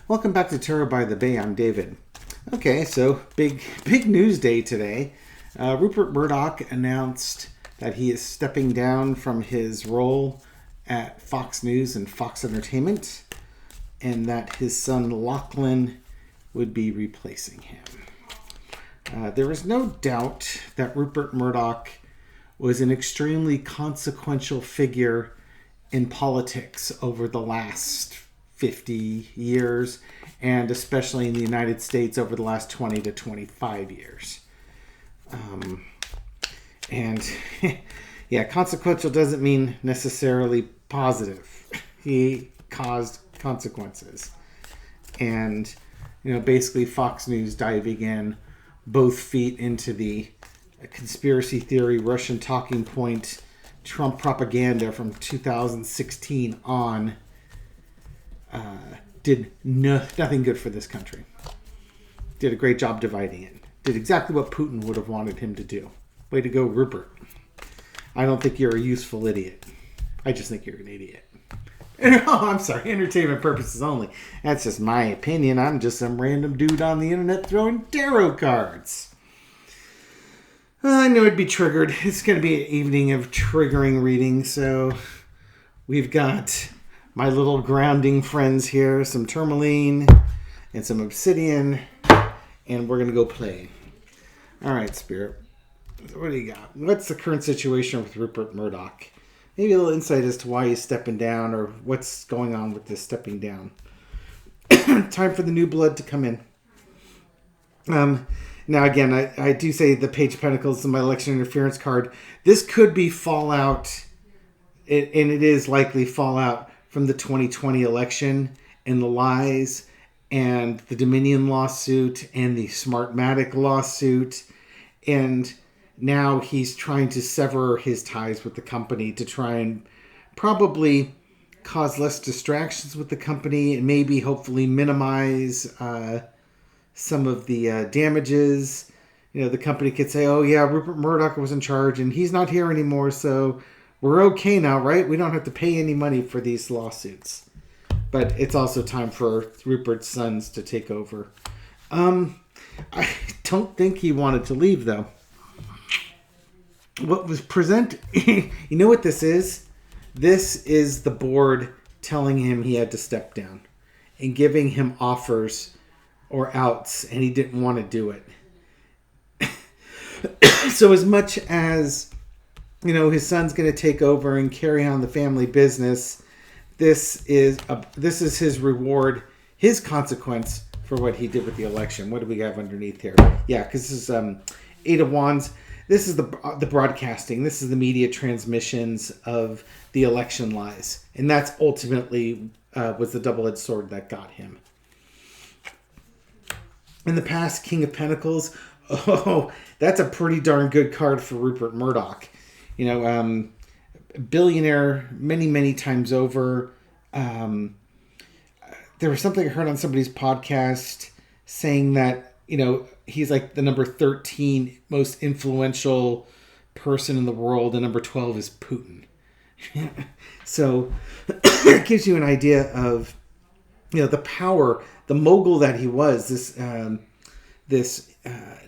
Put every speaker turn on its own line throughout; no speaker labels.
Welcome back to Terror by the Bay. I'm David. Okay, so big news day today. Rupert Murdoch announced that he is stepping down from his role at Fox News and Fox Entertainment, and that his son Lachlan would be replacing him. There is no doubt that Rupert Murdoch was an extremely consequential figure in politics over the last 50 years, and especially in the United States over the last 20 to 25 years. And yeah, consequential doesn't mean necessarily positive. He caused consequences. And, basically Fox News diving in both feet into the conspiracy theory, Russian talking point, Trump propaganda from 2016 on did nothing good for this country. Did a great job dividing it. Did exactly what Putin would have wanted him to do. Way to go, Rupert. I don't think you're a useful idiot. I just think you're an idiot. Oh, I'm sorry. Entertainment purposes only. That's just my opinion. I'm just some random dude on the internet throwing tarot cards. I know I'd be triggered. It's going to be an evening of triggering reading, so we've got my little grounding friends here, some tourmaline and some obsidian, and we're going to go play. All right, Spirit. What do you got? What's the current situation with Rupert Murdoch? Maybe a little insight as to why he's stepping down or what's going on with this stepping down. Time for the new blood to come in. Now, again, I do say the Page of Pentacles is my election interference card. This could be fallout, and it is likely fallout from the 2020 election and the lies and the Dominion lawsuit and the Smartmatic lawsuit. And now he's trying to sever his ties with the company to try and probably cause less distractions with the company and maybe hopefully minimize some of the damages. The company could say, oh yeah, Rupert Murdoch was in charge and he's not here anymore, so we're okay now, right? We don't have to pay any money for these lawsuits. But it's also time for Rupert's sons to take over. I don't think he wanted to leave, though. What was presented... You know what this is? This is the board telling him he had to step down and giving him offers or outs, and he didn't want to do it. So as much as... his son's going to take over and carry on the family business. This is his reward, his consequence for what he did with the election. What do we have underneath here? Yeah, because this is Eight of Wands. This is the broadcasting. This is the media transmissions of the election lies. And that's ultimately was the double-edged sword that got him. In the past, King of Pentacles. Oh, that's a pretty darn good card for Rupert Murdoch. Billionaire many times over. There was something I heard on somebody's podcast saying that, he's like the number 13 most influential person in the world, and number 12 is Putin. So it gives you an idea of, the power, the mogul that he was, this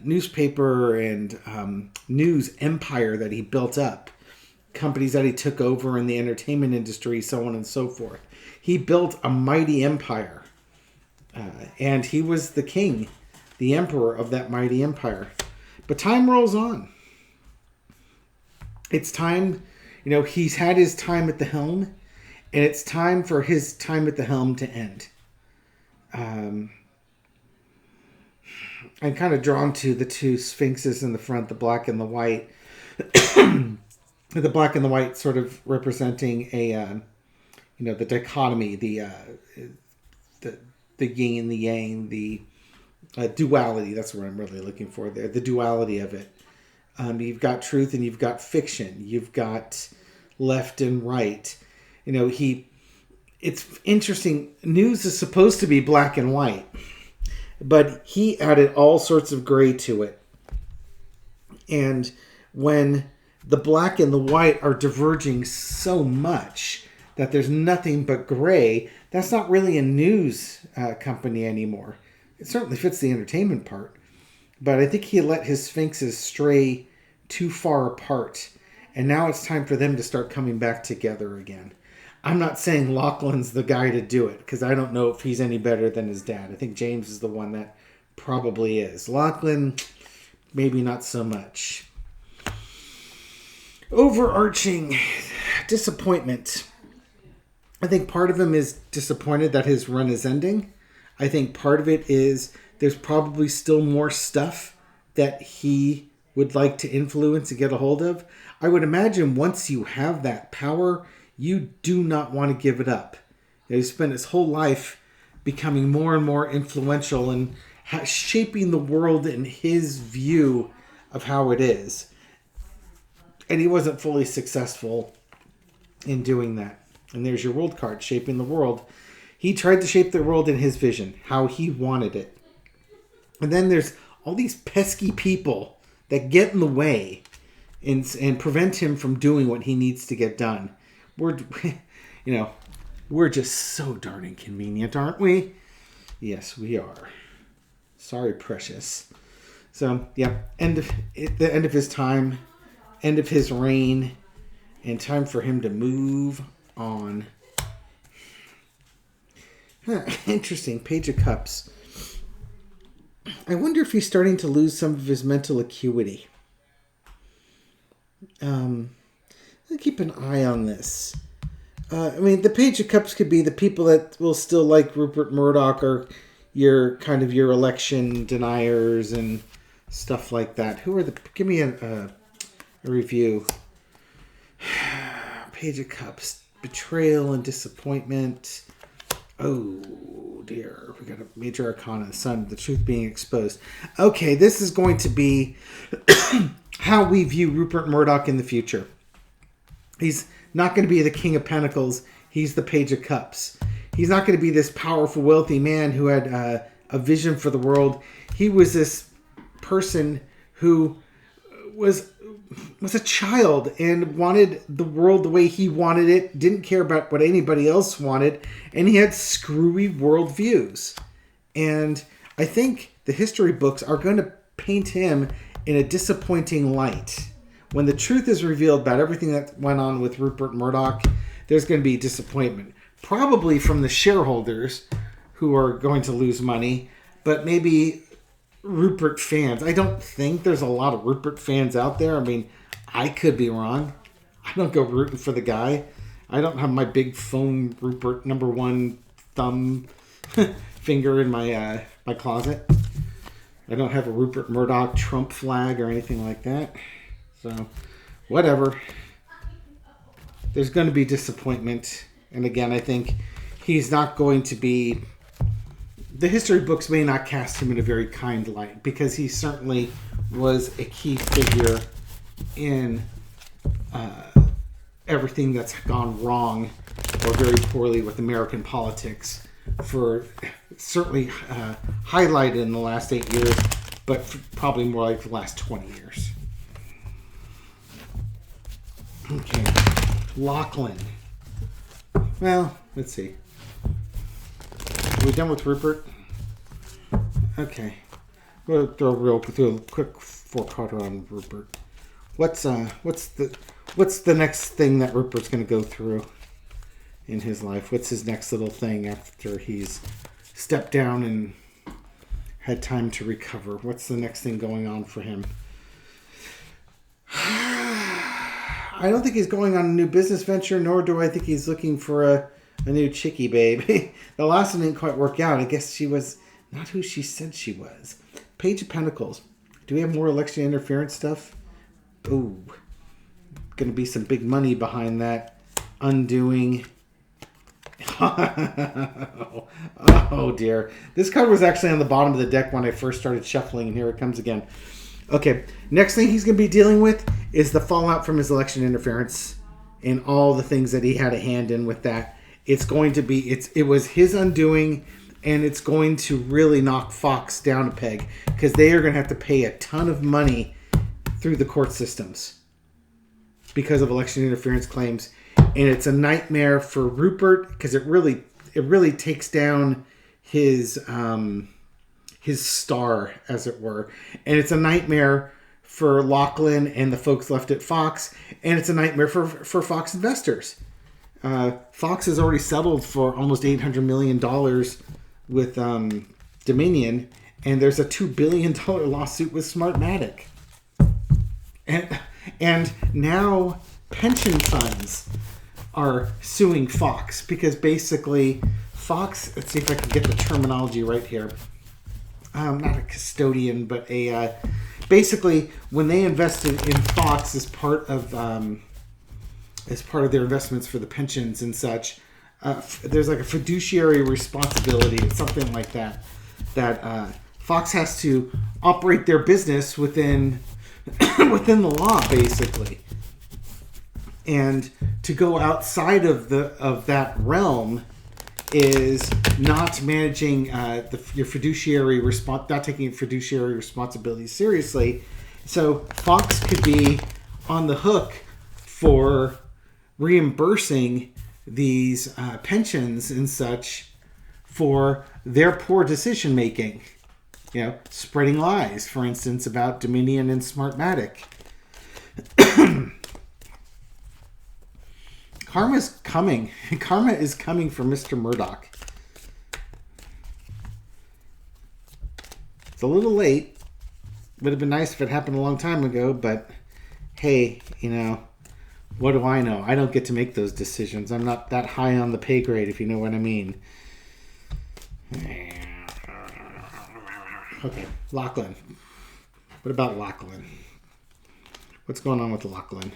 newspaper and news empire that he built up, companies that he took over in the entertainment industry, so on and so forth. He built a mighty empire, and he was the king, the emperor of that mighty empire. But time rolls on. It's time, he's had his time at the helm, and it's time for his time at the helm to end. I'm kind of drawn to the two sphinxes in the front, the black and the white. The black and the white sort of representing a, the dichotomy, the yin and the yang, the duality. That's what I'm really looking for there. The duality of it. You've got truth and you've got fiction. You've got left and right. It's interesting. News is supposed to be black and white, but he added all sorts of gray to it. And when the black and the white are diverging so much that there's nothing but gray, that's not really a news company anymore. It certainly fits the entertainment part. But I think he let his sphinxes stray too far apart. And now it's time for them to start coming back together again. I'm not saying Lachlan's the guy to do it, because I don't know if he's any better than his dad. I think James is the one that probably is. Lachlan, maybe not so much. Overarching disappointment. I think part of him is disappointed that his run is ending. I think part of it is there's probably still more stuff that he would like to influence and get a hold of. I would imagine once you have that power, you do not want to give it up. He spent his whole life becoming more and more influential and shaping the world in his view of how it is. And he wasn't fully successful in doing that. And there's your world card, shaping the world. He tried to shape the world in his vision, how he wanted it. And then there's all these pesky people that get in the way and prevent him from doing what he needs to get done. We're just so darn inconvenient, aren't we? Yes, we are. Sorry, precious. So, yeah, the end of his time, end of his reign, and time for him to move on. Interesting. Page of Cups. I wonder if he's starting to lose some of his mental acuity. I'll keep an eye on this. The Page of Cups could be the people that will still like Rupert Murdoch or your election deniers and stuff like that. Who are the? Give me a review. Page of Cups. Betrayal and disappointment. Oh dear. We got a major arcana. Sun. The truth being exposed. Okay, this is going to be how we view Rupert Murdoch in the future. He's not going to be the King of Pentacles. He's the Page of Cups. He's not going to be this powerful, wealthy man who had a vision for the world. He was this person who was a child and wanted the world the way he wanted it, didn't care about what anybody else wanted, and he had screwy worldviews. And I think the history books are going to paint him in a disappointing light. When the truth is revealed about everything that went on with Rupert Murdoch, there's going to be disappointment. Probably from the shareholders who are going to lose money, but maybe Rupert fans. I don't think there's a lot of Rupert fans out there. I mean, I could be wrong. I don't go rooting for the guy. I don't have my big foam Rupert #1 thumb finger in my closet. I don't have a Rupert Murdoch Trump flag or anything like that. So, whatever. There's going to be disappointment. And again, I think he's not going to be... The history books may not cast him in a very kind light, because he certainly was a key figure in everything that's gone wrong or very poorly with American politics, for certainly highlighted in the last 8 years, but probably more like the last 20 years. Okay, Lachlan. Well, let's see. Are we done with Rupert? Okay. We'll throw a quick four-quarter on Rupert. What's the next thing that Rupert's going to go through in his life? What's his next little thing after he's stepped down and had time to recover? What's the next thing going on for him? I don't think he's going on a new business venture, nor do I think he's looking for a new chickie babe. The last one didn't quite work out. I guess she was not who she said she was. Page of Pentacles. Do we have more election interference stuff? Ooh. Going to be some big money behind that. Undoing. Oh dear. This card was actually on the bottom of the deck when I first started shuffling, and here it comes again. Okay, next thing he's going to be dealing with is the fallout from his election interference and all the things that he had a hand in with that. It's going to be, it was his undoing, and it's going to really knock Fox down a peg, because they are going to have to pay a ton of money through the court systems because of election interference claims. And it's a nightmare for Rupert, because it it really takes down his star, as it were. And it's a nightmare for Lachlan and the folks left at Fox, and it's a nightmare for Fox investors. Fox has already settled for almost $800 million with Dominion, and there's a $2 billion lawsuit with Smartmatic. And now pension funds are suing Fox because basically Fox, let's see if I can get the terminology right here. Not a custodian, but basically when they invested in Fox as part of their investments for the pensions and such, there's like a fiduciary responsibility. It's something like that Fox has to operate their business within the law, basically. And to go outside of that realm is not managing your fiduciary not taking fiduciary responsibility seriously. So Fox could be on the hook for reimbursing these pensions and such for their poor decision making. Spreading lies, for instance, about Dominion and Smartmatic. Karma's coming. Karma is coming for Mr. Murdoch. It's a little late. Would have been nice if it happened a long time ago, but hey, what do I know? I don't get to make those decisions. I'm not that high on the pay grade, if you know what I mean. Okay, Lachlan. What about Lachlan? What's going on with Lachlan?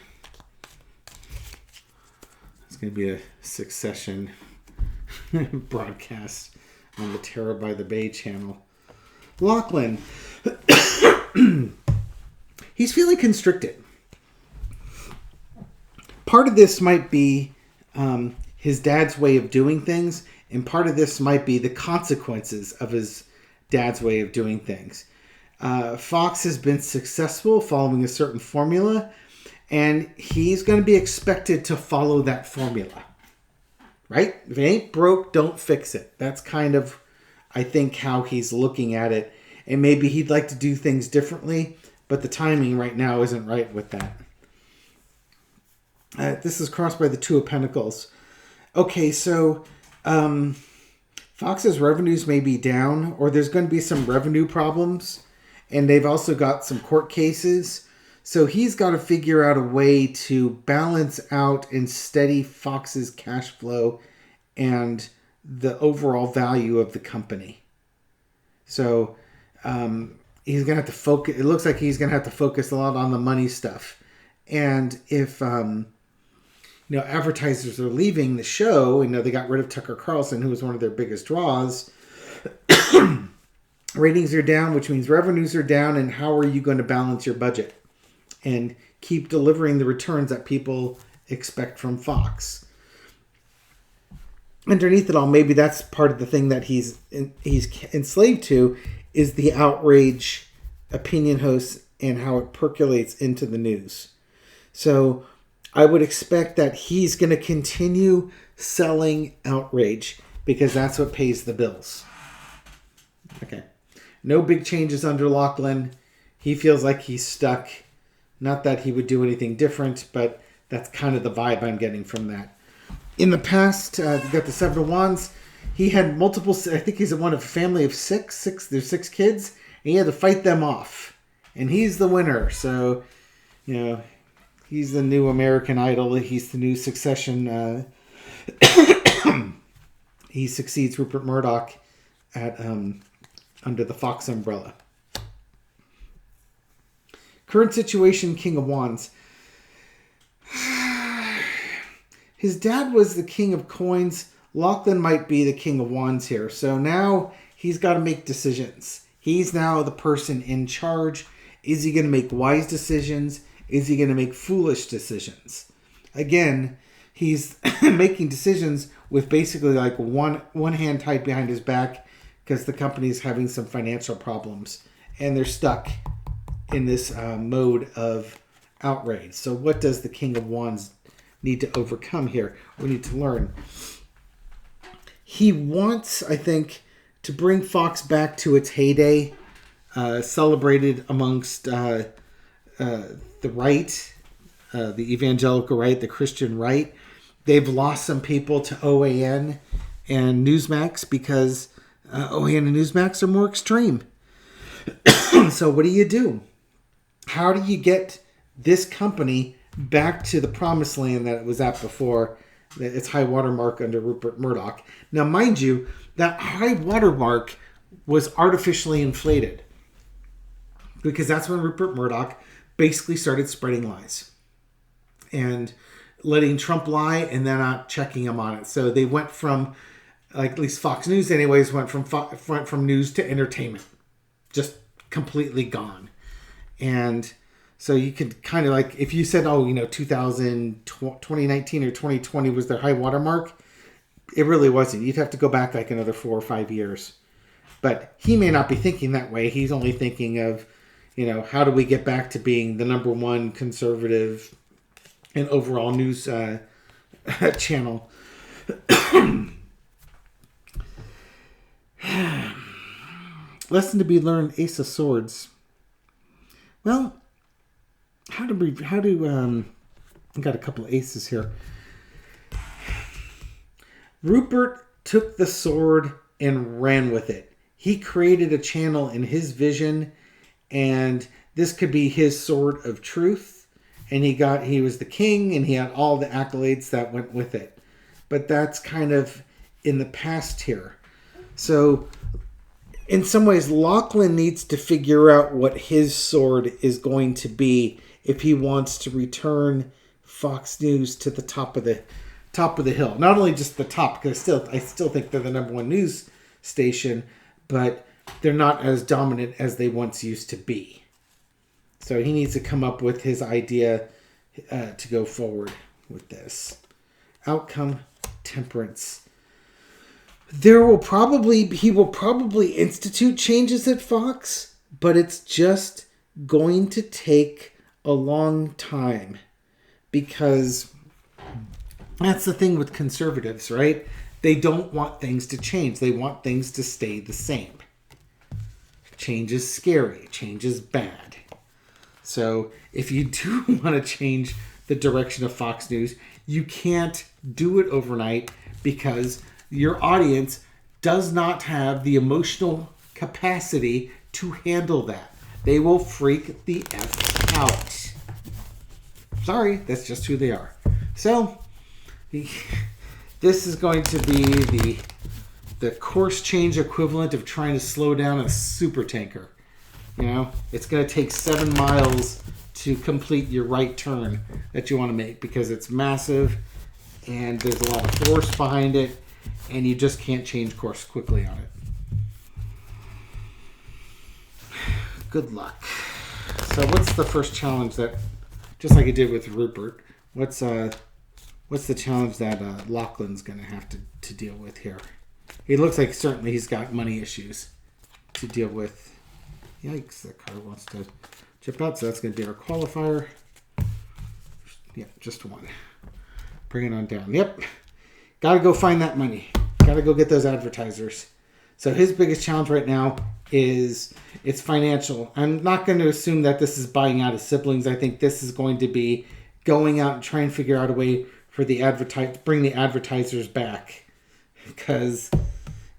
It's going to be a Succession broadcast on the Terror by the Bay channel. Lachlan. He's feeling constricted. Part of this might be his dad's way of doing things, and part of this might be the consequences of his dad's way of doing things. Fox has been successful following a certain formula, and he's going to be expected to follow that formula. Right? If it ain't broke, don't fix it. That's kind of, I think, how he's looking at it. And maybe he'd like to do things differently, but the timing right now isn't right with that. This is crossed by the Two of Pentacles. Okay, so Fox's revenues may be down, or there's going to be some revenue problems, and they've also got some court cases. So he's got to figure out a way to balance out and steady Fox's cash flow and the overall value of the company. So he's going to have to focus. It looks like he's going to have to focus a lot on the money stuff. And if advertisers are leaving the show, they got rid of Tucker Carlson, who was one of their biggest draws. Ratings are down, which means revenues are down. And how are you going to balance your budget and keep delivering the returns that people expect from Fox? Underneath it all, maybe that's part of the thing that he's enslaved to, is the outrage opinion hosts and how it percolates into the news. So I would expect that he's going to continue selling outrage because that's what pays the bills. Okay. No big changes under Lachlan. He feels like he's stuck. Not that he would do anything different, but that's kind of the vibe I'm getting from that. In the past, you got the Seven of Wands. He had multiple, I think he's one of a family of six. There's 6 kids, and he had to fight them off. And he's the winner. So, he's the new American Idol. He's the new Succession. He succeeds Rupert Murdoch at under the Fox umbrella. Current situation, King of Wands. His dad was the King of Coins. Lachlan might be the King of Wands here. So now he's got to make decisions. He's now the person in charge. Is he going to make wise decisions? Is he going to make foolish decisions? Again, he's making decisions with basically like one hand tied behind his back because the company is having some financial problems and they're stuck in this mode of outrage. So what does the King of Wands need to overcome here? We need to learn. he wants, I think, to bring Fox back to its heyday, celebrated amongst the right, the evangelical right, the Christian right. They've lost some people to OAN and Newsmax because OAN and Newsmax are more extreme. So what do? How do you get this company back to the promised land that it was at before its high water mark under Rupert Murdoch? Now, mind you, that high water mark was artificially inflated because that's when Rupert Murdoch basically started spreading lies and letting Trump lie and then not checking him on it. So they went from, like at least Fox News anyways, went from news to entertainment. Just completely gone. And so you could kind of like, if you said, 2019 or 2020 was their high water mark, it really wasn't. You'd have to go back like another 4 or 5 years. But he may not be thinking that way. He's only thinking of, how do we get back to being the number one conservative and overall news channel. Lesson to be learned, Ace of Swords. Well, I got a couple of aces here. Rupert took the sword and ran with it. He created a channel in his vision, and this could be his sword of truth. And he was the king, and he had all the accolades that went with it. But that's kind of in the past here. So in some ways, Lachlan needs to figure out what his sword is going to be if he wants to return Fox News to the top of the hill. Not only just the top, because I still think they're the number one news station, but they're not as dominant as they once used to be. So he needs to come up with his idea to go forward with this. Outcome, temperance. He will probably institute changes at Fox, but it's just going to take a long time because that's the thing with conservatives, right? They don't want things to change. They want things to stay the same. Change is scary. Change is bad. So if you do want to change the direction of Fox News, you can't do it overnight because your audience does not have the emotional capacity to handle that. They will freak the F out. Sorry, that's just who they are. So this is going to be the course change equivalent of trying to slow down a super tanker. It's going to take 7 miles to complete your right turn that you want to make because it's massive and there's a lot of force behind it and you just can't change course quickly on it. Good luck. So what's the first challenge that, just like I did with Rupert, what's the challenge that Lachlan's going to have to deal with here? It looks like certainly he's got money issues to deal with. Yikes, that card wants to chip out, so that's going to be our qualifier. Yeah, just one. Bring it on down. Yep. Got to go find that money. Got to go get those advertisers. So his biggest challenge right now is it's financial. I'm not going to assume that this is buying out his siblings. I think this is going to be going out and trying to figure out a way for bring the advertisers back. Because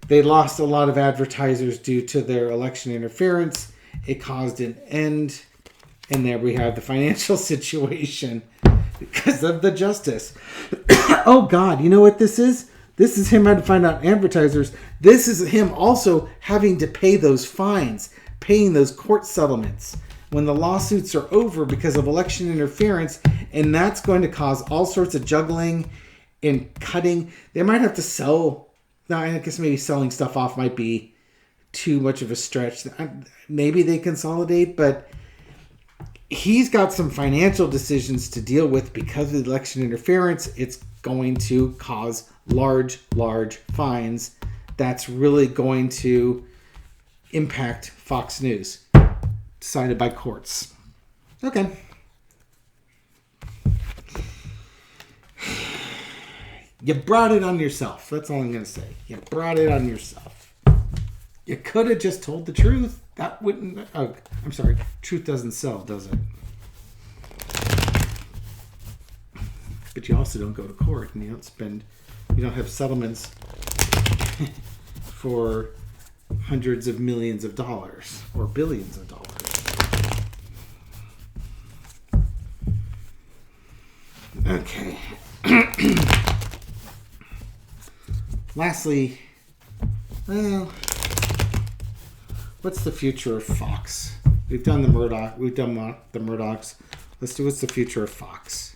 they lost a lot of advertisers due to their election interference. It caused an end. And there we have the financial situation because of the justice. Oh, God. You know what this is? This is him having to find out advertisers. This is him also having to pay those fines, paying those court settlements when the lawsuits are over because of election interference. And that's going to cause all sorts of juggling and cutting. They might have to sell. Now, I guess maybe selling stuff off might be too much of a stretch. Maybe they consolidate, but he's got some financial decisions to deal with because of the election interference. It's going to cause large fines. That's really going to impact Fox News, decided by courts. Okay. You brought it on yourself. That's all I'm going to say. You brought it on yourself. You could have just told the truth. That wouldn't... Oh, I'm sorry. Truth doesn't sell, does it? But you also don't go to court, and you don't have settlements for hundreds of millions of dollars or billions of dollars. Okay. Lastly, well, what's the future of Fox? We've done the Murdochs. Let's do what's the future of Fox.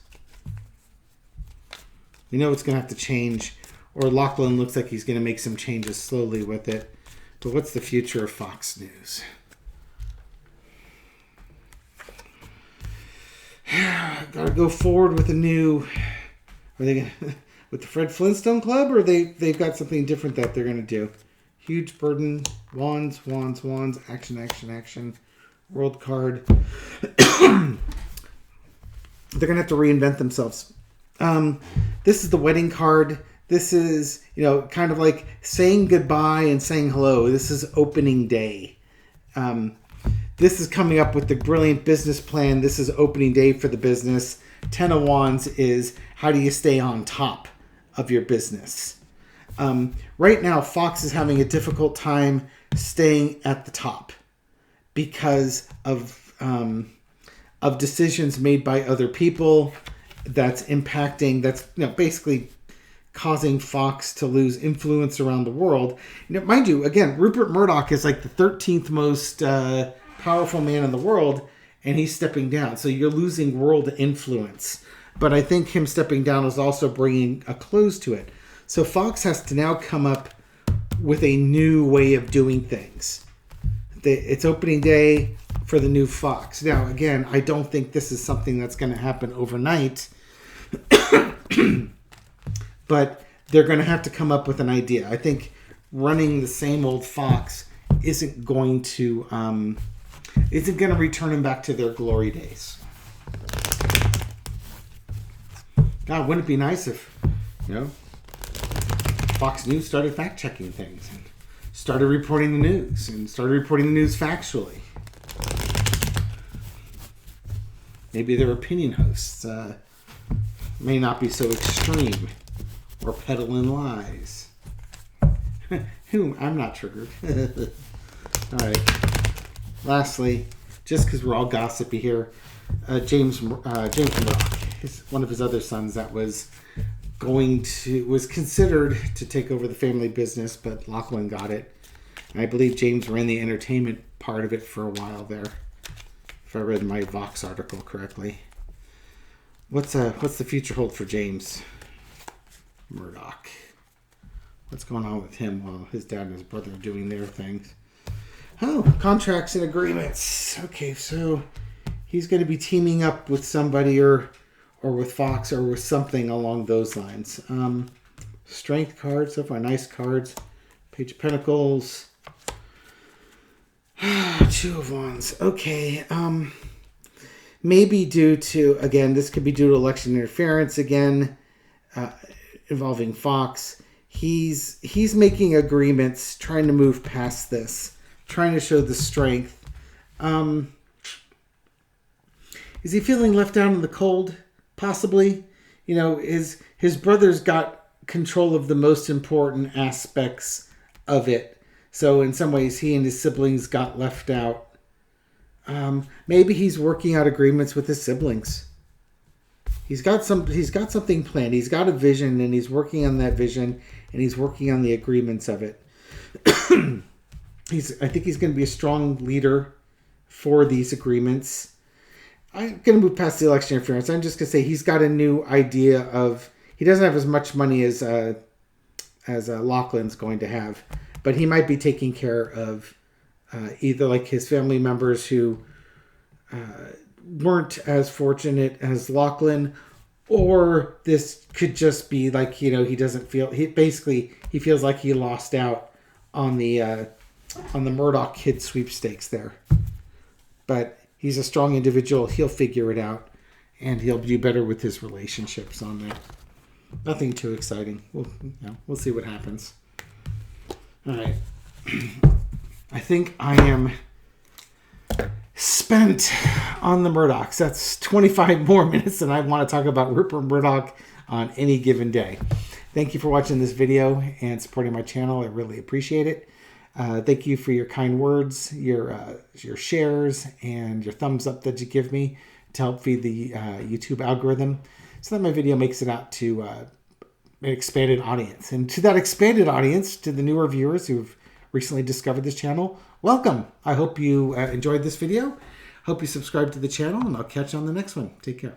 We know it's going to have to change, or Lachlan looks like he's going to make some changes slowly with it. But what's the future of Fox News? Got to go forward with a new... Are they gonna, with the Fred Flintstone Club, or they've got something different that they're going to do? Huge burden, wands, action, world card. They're going to have to reinvent themselves. This is the wedding card. This is, kind of like saying goodbye and saying hello. This is opening day. This is coming up with the brilliant business plan. This is opening day for the business. 10 of Wands is how do you stay on top of your business? Right now, Fox is having a difficult time staying at the top because of decisions made by other people that's basically causing Fox to lose influence around the world. Mind you, again, Rupert Murdoch is like the 13th most powerful man in the world, and he's stepping down. So you're losing world influence. But I think him stepping down is also bringing a close to it. So Fox has to now come up with a new way of doing things. It's opening day for the new Fox. Now, again, I don't think this is something that's going to happen overnight. But they're going to have to come up with an idea. I think running the same old Fox isn't going to return them back to their glory days. God, wouldn't it be nice if, Fox News started fact-checking things and started reporting the news factually. Maybe their opinion hosts may not be so extreme or peddling lies. I'm not triggered. All right. Lastly, just because we're all gossipy here, James Murdoch, one of his other sons that was considered to take over the family business, but Lachlan got it. And I believe James ran the entertainment part of it for a while there, if I read my Vox article correctly. What's the future hold for James Murdoch? What's going on with him while his dad and his brother are doing their things? Oh, contracts and agreements. Okay, so he's going to be teaming up with somebody or with Fox or with something along those lines. Strength cards, so far nice cards. Page of Pentacles. Two of Wands. Okay. Maybe due to, again, this could be due to election interference again, involving Fox. He's making agreements, trying to move past this, trying to show the strength. Is he feeling left out in the cold? Possibly. His brother's got control of the most important aspects of it. So in some ways, he and his siblings got left out. Maybe he's working out agreements with his siblings. He's got something planned. He's got a vision, and he's working on that vision, and he's working on the agreements of it. I think he's going to be a strong leader for these agreements. I'm going to move past the election interference. I'm just going to say he's got a new idea of... He doesn't have as much money as Lachlan's going to have, but he might be taking care of either like his family members who weren't as fortunate as Lachlan, or this could just be like, he doesn't feel... He feels like he lost out on the Murdoch kid sweepstakes there. But he's a strong individual. He'll figure it out, and he'll do better with his relationships on that. Nothing too exciting. We'll see what happens. All right. I think I am spent on the Murdochs. That's 25 more minutes than I want to talk about Rupert Murdoch on any given day. Thank you for watching this video and supporting my channel. I really appreciate it. Thank you for your kind words, your shares, and your thumbs up that you give me to help feed the YouTube algorithm so that my video makes it out to an expanded audience. And to that expanded audience, to the newer viewers who've recently discovered this channel, welcome. I hope you enjoyed this video. Hope you subscribe to the channel, and I'll catch you on the next one. Take care.